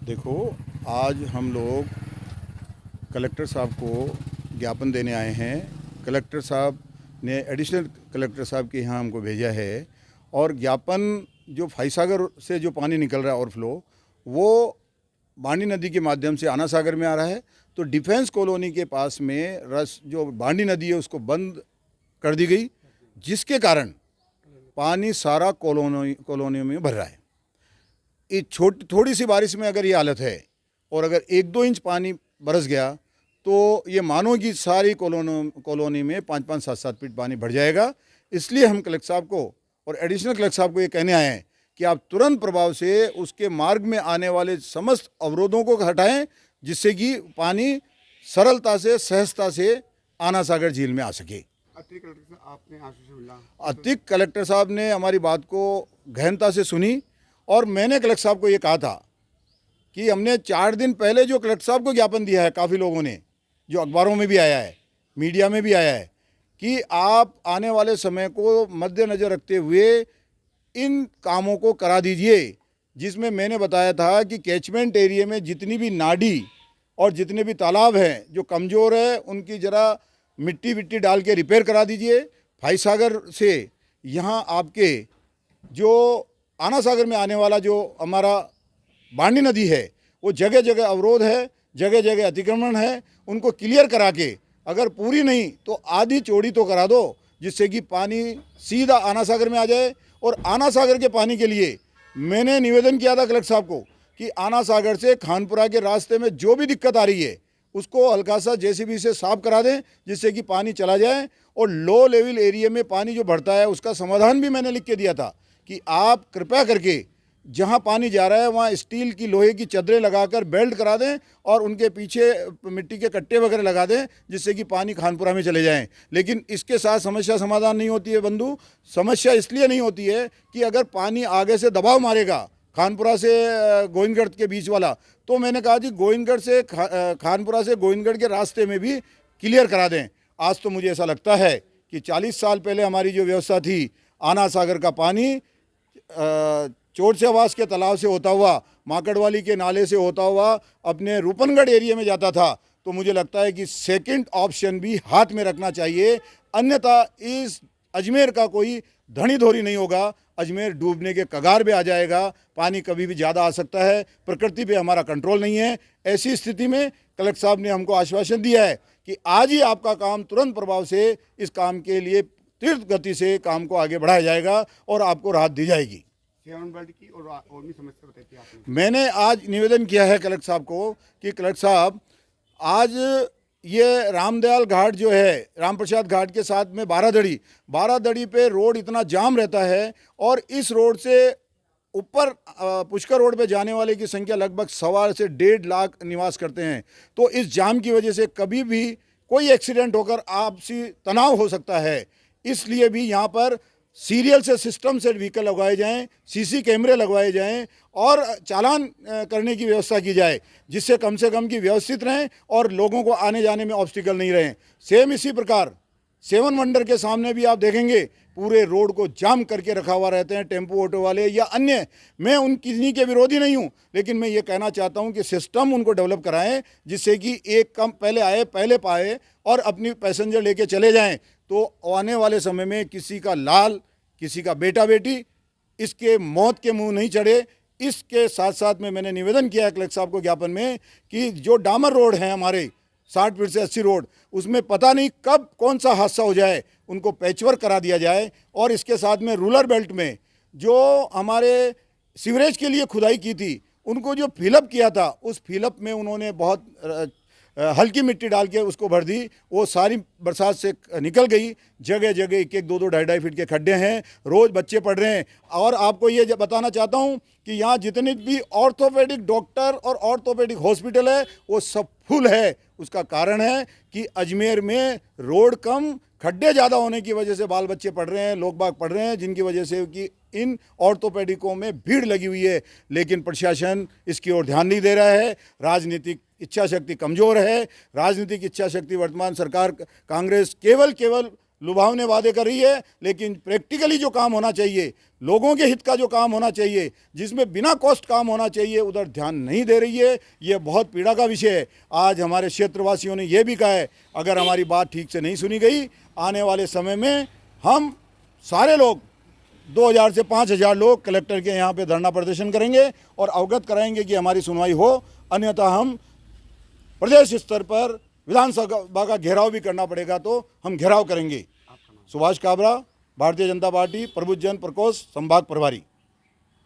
देखो, आज हम लोग कलेक्टर साहब को ज्ञापन देने आए हैं। कलेक्टर साहब ने एडिशनल कलेक्टर साहब के यहाँ हमको भेजा है और ज्ञापन जो फाईसागर से जो पानी निकल रहा है ओवरफ्लो, वो बांडी नदी के माध्यम से आना सागर में आ रहा है। तो डिफेंस कॉलोनी के पास में जो बांडी नदी है उसको बंद कर दी गई, जिसके कारण पानी सारा कॉलोनियों में भर रहा है। थोड़ी सी बारिश में अगर ये हालत है और अगर 1-2 इंच पानी बरस गया तो ये मानो कि सारी कॉलोनी में 5-5, 7-7 फीट पानी भर जाएगा। इसलिए हम कलेक्टर साहब को और एडिशनल कलेक्टर साहब को ये कहने आए हैं कि आप तुरंत प्रभाव से उसके मार्ग में आने वाले समस्त अवरोधों को हटाएं, जिससे कि पानी सरलता से, सहजता से आना सागर झील में आ सके। अतिरिक्त कलेक्टर साहब ने हमारी बात को गहनता से सुनी और मैंने कलेक्टर साहब को ये कहा था कि हमने 4 दिन पहले जो कलेक्टर साहब को ज्ञापन दिया है, काफ़ी लोगों ने, जो अखबारों में भी आया है, मीडिया में भी आया है, कि आप आने वाले समय को मद्देनज़र रखते हुए इन कामों को करा दीजिए। जिसमें मैंने बताया था कि कैचमेंट एरिया में जितनी भी नाडी और जितने भी तालाब हैं जो कमज़ोर है, उनकी ज़रा मिट्टी डाल के रिपेयर करा दीजिए। फाईसागर से यहाँ आपके जो आना सागर में आने वाला जो हमारा बांडी नदी है, वो जगह जगह अवरोध है, जगह जगह अतिक्रमण है, उनको क्लियर करा के अगर पूरी नहीं तो आधी चौड़ी तो करा दो, जिससे कि पानी सीधा आना सागर में आ जाए। और आना सागर के पानी के लिए मैंने निवेदन किया था कलेक्टर साहब को कि आना सागर से खानपुरा के रास्ते में जो भी दिक्कत आ रही है उसको हल्का सा जेसीबी से साफ करा दें, जिससे कि पानी चला जाए। और लो लेवल एरिया में पानी जो बढ़ता है उसका समाधान भी मैंने लिख के दिया था कि आप कृपया करके जहां पानी जा रहा है वहां स्टील की, लोहे की चद्दरें लगाकर बेल्ट करा दें और उनके पीछे मिट्टी के कट्टे वगैरह लगा दें, जिससे कि पानी खानपुरा में चले जाएं। लेकिन इसके साथ समस्या समाधान नहीं होती है बंधु। समस्या इसलिए नहीं होती है कि अगर पानी आगे से दबाव मारेगा खानपुरा से गोविंदगढ़ के बीच वाला, तो मैंने कहा जी गोविंदगढ़ से खानपुरा से गोविंदगढ़ के रास्ते में भी क्लियर करा दें। आज तो मुझे ऐसा लगता है कि 40 साल पहले हमारी जो व्यवस्था थी, आना सागर का पानी चोरसियावास के तालाब से होता हुआ, माकड़वाली के नाले से होता हुआ अपने रूपनगढ़ एरिया में जाता था, तो मुझे लगता है कि सेकंड ऑप्शन भी हाथ में रखना चाहिए। अन्यथा इस अजमेर का कोई धनी धोरी नहीं होगा, अजमेर डूबने के कगार पे आ जाएगा। पानी कभी भी ज़्यादा आ सकता है, प्रकृति पे हमारा कंट्रोल नहीं है। ऐसी स्थिति में कलेक्टर साहब ने हमको आश्वासन दिया है कि आज ही आपका काम तुरंत प्रभाव से इस काम के लिए तीव्र गति से काम को आगे बढ़ाया जाएगा और आपको राहत दी जाएगी। सेवन वर्ल्ड की और भी समस्या बताई थी आपने। मैंने आज निवेदन किया है कलेक्टर साहब को कि कलेक्टर साहब, आज ये रामदयाल घाट जो है, राम प्रसाद घाट के साथ में 12 पे रोड इतना जाम रहता है और इस रोड से ऊपर पुष्कर रोड पे जाने वाले की संख्या लगभग 1.25 से 1.5 लाख निवास करते हैं। तो इस जाम की वजह से कभी भी कोई एक्सीडेंट होकर आपसी तनाव हो सकता है। इसलिए भी यहाँ पर सीरियल से सिस्टम से व्हीकल लगवाए जाएं, सीसी कैमरे लगवाए जाएं और चालान करने की व्यवस्था की जाए, जिससे कम से कम की व्यवस्थित रहें और लोगों को आने जाने में ऑब्स्टिकल नहीं रहें। सेम इसी प्रकार 7 वंडर के सामने भी आप देखेंगे पूरे रोड को जाम करके रखा हुआ रहते हैं टेम्पो ऑटो वाले या अन्य। मैं उन किसी के विरोधी नहीं हूं, लेकिन मैं ये कहना चाहता हूं कि सिस्टम उनको डेवलप कराएं, जिससे कि एक कम पहले आए पहले पाए और अपनी पैसेंजर लेके चले जाएं। तो आने वाले समय में किसी का लाल, किसी का बेटा बेटी इसके मौत के मुंह नहीं चढ़े। इसके साथ साथ में मैंने निवेदन किया है कलेक्टर साहब को ज्ञापन में कि जो डामर रोड हैं हमारे 60 फीट से 80 रोड, उसमें पता नहीं कब कौन सा हादसा हो जाए, उनको पैचवर्क करा दिया जाए। और इसके साथ में रूरल बेल्ट में जो हमारे सीवरेज के लिए खुदाई की थी, उनको जो फिलअप किया था, उस फिलअप में उन्होंने बहुत हल्की मिट्टी डाल के उसको भर दी। वो सारी बरसात से निकल गई। जगह जगह 1-1, 2-2, 2.5 फीट के खड्डे हैं, रोज़ बच्चे पढ़ रहे हैं। और आपको ये बताना चाहता हूँ कि यहाँ जितने भी ऑर्थोपेडिक डॉक्टर और ऑर्थोपेडिक हॉस्पिटल है वो सब फुल है। उसका कारण है कि अजमेर में रोड कम, खड्डे ज़्यादा होने की वजह से बाल बच्चे पढ़ रहे हैं, लोग बाग पढ़ रहे हैं, जिनकी वजह से कि इन ऑर्थोपेडिकों में भीड़ लगी हुई है। लेकिन प्रशासन इसकी ओर ध्यान नहीं दे रहा है। राजनीतिक इच्छा शक्ति कमज़ोर है। राजनीतिक इच्छा शक्ति वर्तमान सरकार कांग्रेस केवल लुभावने वादे कर रही है, लेकिन प्रैक्टिकली जो काम होना चाहिए, लोगों के हित का जो काम होना चाहिए, जिसमें बिना कॉस्ट काम होना चाहिए, उधर ध्यान नहीं दे रही है। ये बहुत पीड़ा का विषय है। आज हमारे क्षेत्रवासियों ने यह भी कहा है, अगर हमारी बात ठीक से नहीं सुनी गई, आने वाले समय में हम सारे लोग 2000 से 5000 लोग कलेक्टर के यहाँ पे धरना प्रदर्शन करेंगे और अवगत कराएंगे कि हमारी सुनवाई हो, अन्यथा हम प्रदेश स्तर पर विधानसभा का घेराव भी करना पड़ेगा तो हम घेराव करेंगे। सुभाष काबरा, भारतीय जनता पार्टी प्रबुद्ध जन प्रकोष्ठ संभाग प्रभारी।